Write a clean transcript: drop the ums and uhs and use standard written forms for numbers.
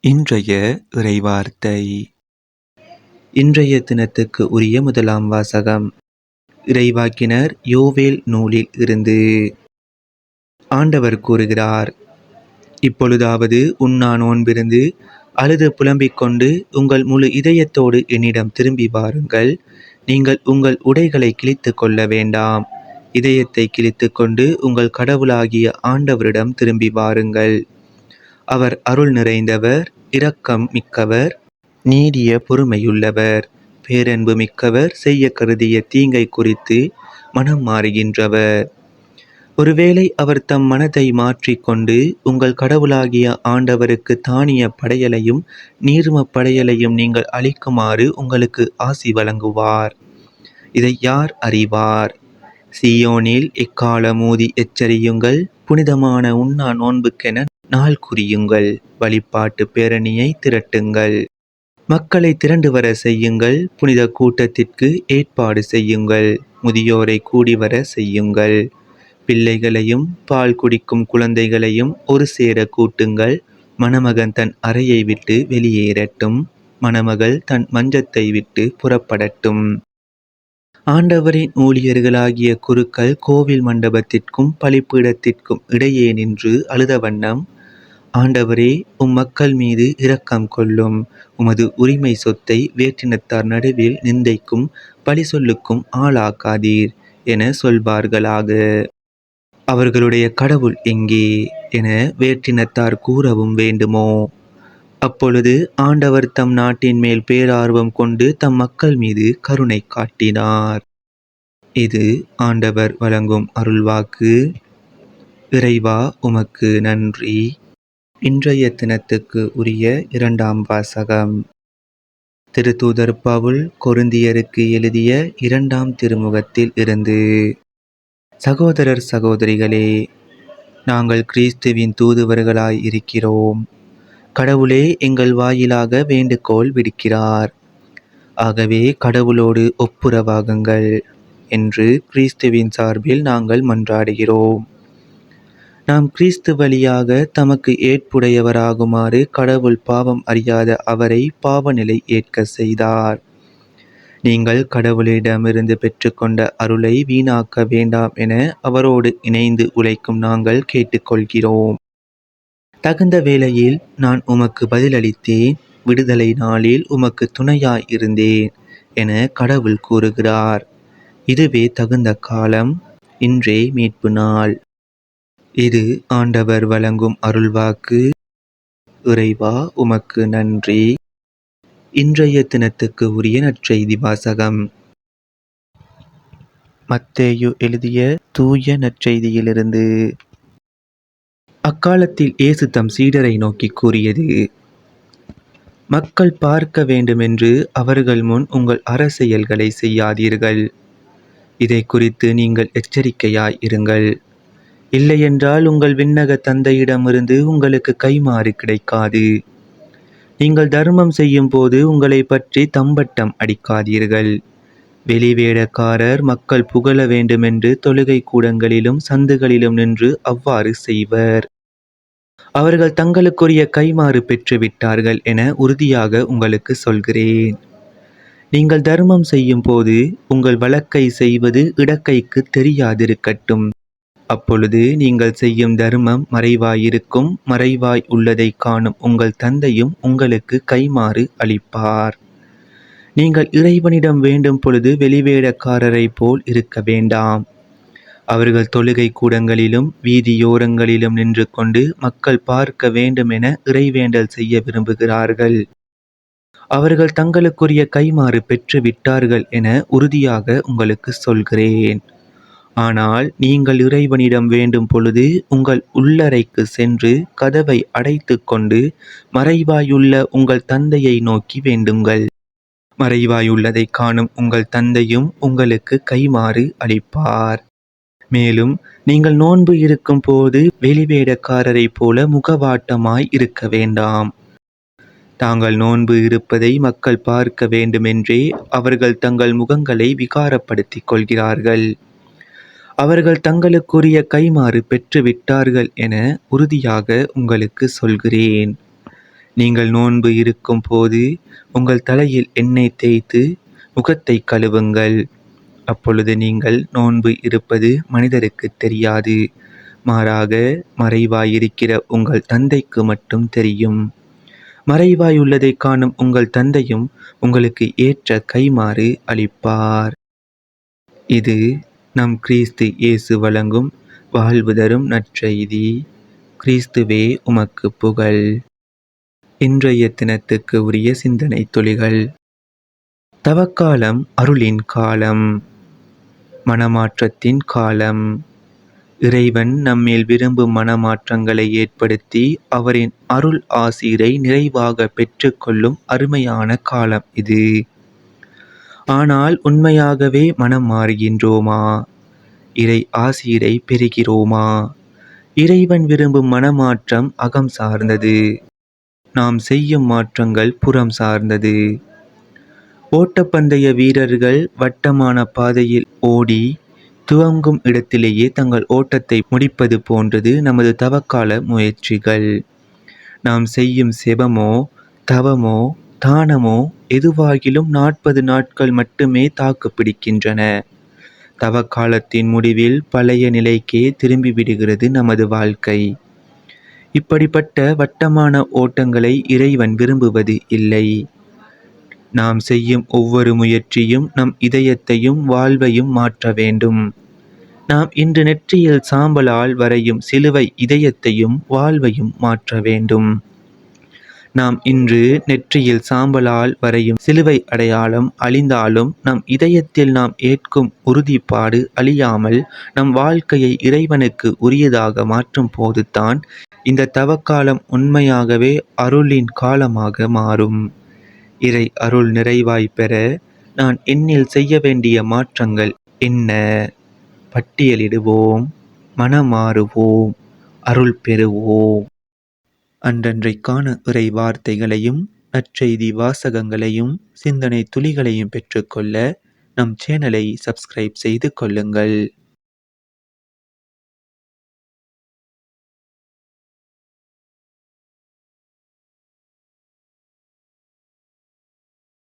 இன்றைய இறைவார்த்தை. இன்றைய தினத்துக்கு உரிய முதலாம் வாசகம் இறைவாக்கினர் யோவேல் நூலில் இருந்து. ஆண்டவர் கூறுகிறார், இப்பொழுதாவது உண்ணா நோன்பிருந்து அழுது புலம்பிக் கொண்டு உங்கள் முழு இதயத்தோடு என்னிடம் திரும்பி வாருங்கள். நீங்கள் உங்கள் உடைகளை கிழித்து கொள்ள வேண்டாம். இதயத்தை கிழித்து கொண்டு உங்கள் கடவுளாகிய ஆண்டவரிடம் திரும்பி வாருங்கள். அவர் அருள் நிறைந்தவர், இரக்கம் மிக்கவர், நீடிய பொறுமையுள்ளவர், பேரன்பு மிக்கவர், செய்ய கருதிய தீங்கை குறித்து மனம் மாறுகின்றவர். ஒருவேளை அவர் தம் மனதை மாற்றிக்கொண்டு உங்கள் கடவுளாகிய ஆண்டவருக்கு தானிய படையலையும் நீர்ம படையலையும் நீங்கள் அளிக்குமாறு உங்களுக்கு ஆசி வழங்குவார். இதை யார் அறிவார்? சீயோனில் எக்காலம் ஊதி எச்சரியுங்கள். புனிதமான உண்ணா நோன்புக்கென நாள் குறியுங்கள். வழிபாட்டு பேரணியை திரட்டுங்கள். மக்களை திரண்டு வர செய்யுங்கள். புனித கூட்டத்திற்கு ஏற்பாடு செய்யுங்கள். முதியோரை கூடி வர செய்யுங்கள். பிள்ளைகளையும் பால் குடிக்கும் குழந்தைகளையும் ஒரு சேர கூட்டுங்கள். மணமகன் தன் அறையை விட்டு வெளியேறட்டும். மணமகள் தன் மஞ்சத்தை விட்டு புறப்படட்டும். ஆண்டவரின் ஊழியர்களாகிய குருக்கள் கோவில் மண்டபத்திற்கும் பலிப்பீடத்திற்கும் இடையே நின்று அழுத வண்ணம், ஆண்டவரே, உம் மக்கள் மீது இரக்கம் கொள்ளும். உமது உரிமை சொத்தை வேற்றினத்தார் நடுவில் நிந்தைக்கும் பழி சொல்லுக்கும் ஆளாக்காதீர் என சொல்வார்களாக. அவர்களுடைய கடவுள் எங்கே என வேற்றினத்தார் கூறவும் வேண்டுமோ? அப்பொழுது ஆண்டவர் தம் நாட்டின் மேல் பேரார்வம் கொண்டு தம் மக்கள் மீது கருணை காட்டினார். இது ஆண்டவர் வழங்கும் அருள்வாக்கு. இறைவா, உமக்கு நன்றி. இன்றைய தினத்துக்கு உரிய இரண்டாம் வாசகம் திருத்தூதர் பவுல் கொரிந்தியருக்கு எழுதிய 2ஆம் திருமுகத்தில் இருந்து. சகோதரர் சகோதரிகளே, நாங்கள் கிறிஸ்துவின் தூதுவர்களாய் இருக்கிறோம். கடவுளே எங்கள் வாயிலாக வேண்டுகோள் விடுக்கிறார். ஆகவே கடவுளோடு ஒப்புரவாகுங்கள் என்று கிறிஸ்துவின் சார்பில் நாங்கள் மன்றாடுகிறோம். நாம் கிறிஸ்து வழியாக தமக்கு ஏற்புடையவராகுமாறு கடவுள் பாவம் அறியாத அவரை பாவநிலை ஏற்க செய்தார். நீங்கள் கடவுளிடமிருந்து பெற்றுக்கொண்ட அருளை வீணாக்க வேண்டாம் என அவரோடு இணைந்து உழைக்கும் நாங்கள் கேட்டுக்கொள்கிறோம். தகுந்த வேளையில் நான் உமக்கு பதிலளித்தேன். விடுதலை நாளில் உமக்கு துணையாய் இருந்தேன் என கடவுள் கூறுகிறார். இதுவே தகுந்த காலம். இன்றே மீட்பு நாள். இது ஆண்டவர் வழங்கும் அருள்வாக்கு. இறைவா, உமக்கு நன்றி. இன்றைய தினத்துக்கு உரிய நற்செய்தி வாசகம் மத்தேயு எழுதிய தூய நற்செய்தியிலிருந்து. அக்காலத்தில் இயேசு தம் சீடரை நோக்கி கூறியது, மக்கள் பார்க்க வேண்டுமென்று அவர்கள் முன் உங்கள் அறச்செயல்களை செய்யாதீர்கள். இதை குறித்து நீங்கள் எச்சரிக்கையாய் இருங்கள். இல்லையென்றால் உங்கள் விண்ணக தந்தையிடமிருந்து உங்களுக்கு கைமாறு கிடைக்காது. நீங்கள் தர்மம் செய்யும் போது உங்களை பற்றி தம்பட்டம் அடிக்காதீர்கள். வெளிவேடக்காரர் மக்கள் புகழ வேண்டுமென்று தொழுகை கூடங்களிலும் சந்துகளிலும் நின்று அவ்வாறு செய்வர். அவர்கள் தங்களுக்குரிய கைமாறு பெற்றுவிட்டார்கள் என உறுதியாக உங்களுக்கு சொல்கிறேன். நீங்கள் தர்மம் செய்யும் போது உங்கள் வலக்கை செய்வது இடக்கைக்கு தெரியாதிருக்கட்டும். அப்பொழுது நீங்கள் செய்யும் தர்மம் மறைவாயிருக்கும். மறைவாய் உள்ளதை காணும் உங்கள் தந்தையும் உங்களுக்கு கைமாறு அளிப்பார். நீங்கள் இறைவனிடம் வேண்டும் பொழுது வெளிவேடக்காரரை போல் இருக்க வேண்டாம். அவர்கள் தொழுகை கூடங்களிலும் வீதியோரங்களிலும் நின்று கொண்டு மக்கள் பார்க்க வேண்டும் என இறைவேண்டல் செய்ய விரும்புகிறார்கள். அவர்கள் தங்களுக்குரிய கைமாறு பெற்று விட்டார்கள் என உறுதியாக உங்களுக்கு சொல்கிறேன். ஆனால் நீங்கள் இறைவனிடம் வேண்டும் பொழுது உங்கள் உள்ளறைக்கு சென்று கதவை அடைத்து கொண்டு மறைவாயுள்ள உங்கள் தந்தையை நோக்கி வேண்டுங்கள். மறைவாயுள்ளதை காணும் உங்கள் தந்தையும் உங்களுக்கு கைமாறு அளிப்பார். மேலும் நீங்கள் நோன்பு இருக்கும் போது வெளிவேடக்காரரை போல முகவாட்டமாய் இருக்க வேண்டாம். தாங்கள் நோன்பு இருப்பதை மக்கள் பார்க்க வேண்டுமென்றே அவர்கள் தங்கள் முகங்களை விகாரப்படுத்திக் கொள்கிறார்கள். அவர்கள் தங்களுக்குரிய கைமாறு பெற்று விட்டார்கள் என உறுதியாக உங்களுக்கு சொல்கிறேன். நீங்கள் நோன்பு இருக்கும் போது உங்கள் தலையில் எண்ணெய் தேய்த்து முகத்தை கழுவுங்கள். அப்பொழுது நீங்கள் நோன்பு இருப்பது மனிதருக்கு தெரியாது, மாறாக மறைவாயிருக்கிற உங்கள் தந்தைக்கு மட்டும் தெரியும். மறைவாய் உள்ளதை காணும் உங்கள் தந்தையும் உங்களுக்கு ஏற்ற கைமாறு அளிப்பார். இது நம் கிறிஸ்து இயேசு வழங்கும் வாழ்வு தரும் நற்செய்தி. கிறிஸ்துவே உமக்கு புகழ். இன்றைய தினத்துக்கு உரிய சிந்தனை துளிகள். தவக்காலம் அருளின் காலம், மனமாற்றத்தின் காலம். இறைவன் நம்மேல் விரும்பும் மனமாற்றங்களை ஏற்படுத்தி அவரின் அருள் ஆசீரை நிறைவாக பெற்றுக்கொள்ளும் அருமையான காலம் இது. ஆனால் உண்மையாகவே மனம் மாறுகின்றோமா? இறை ஆசீரை பெறுகிறோமா? இறைவன் விரும்பும் மனமாற்றம் அகம் சார்ந்தது, நாம் செய்யும் மாற்றங்கள் புறம் சார்ந்தது. ஓட்டப்பந்தய வீரர்கள் வட்டமான பாதையில் ஓடி துவங்கும் இடத்திலேயே தங்கள் ஓட்டத்தை முடிப்பது போன்றது நமது தவக்கால முயற்சிகள். நாம் செய்யும் செபமோ தவமோ தானமோ எதுவாகிலும் 40 நாட்கள் மட்டுமே தாக்கு பிடிக்கின்றன. தவக்காலத்தின் முடிவில் பழைய நிலைக்கே திரும்பிவிடுகிறது நமது வாழ்க்கை. இப்படிப்பட்ட வட்டமான ஓட்டங்களை இறைவன் விரும்புவது இல்லை. நாம் செய்யும் ஒவ்வொரு முயற்சியும் நம் இதயத்தையும் வாழ்வையும் மாற்ற வேண்டும். நாம் இன்று நெற்றியில் சாம்பலால் வரையும் சிலுவை இதயத்தையும் வாழ்வையும் மாற்ற வேண்டும். நாம் இன்று நெற்றியில் சாம்பலால் வரையும் சிலுவை அடையாளம் அழிந்தாலும் நம் இதயத்தில் நாம் ஏற்கும் உறுதிப்பாடு அழியாமல் நம் வாழ்க்கையை இறைவனுக்கு உரியதாக மாற்றும் போதுதான் இந்த தவக்காலம் உண்மையாகவே அருளின் காலமாக மாறும். இறை அருள் நிறைவாய் பெற நான் என்னில் செய்ய வேண்டிய மாற்றங்கள் என்ன? பட்டியலிடுவோம், மனமாறுவோம், அருள் பெறுவோம். அன்றன்றைக்கான இறை வார்த்தைகளையும் நற்செய்தி வாசகங்களையும் சிந்தனை துளிகளையும் பெற்றுக்கொள்ள நம் சேனலை சப்ஸ்கிரைப் செய்து கொள்ளுங்கள்.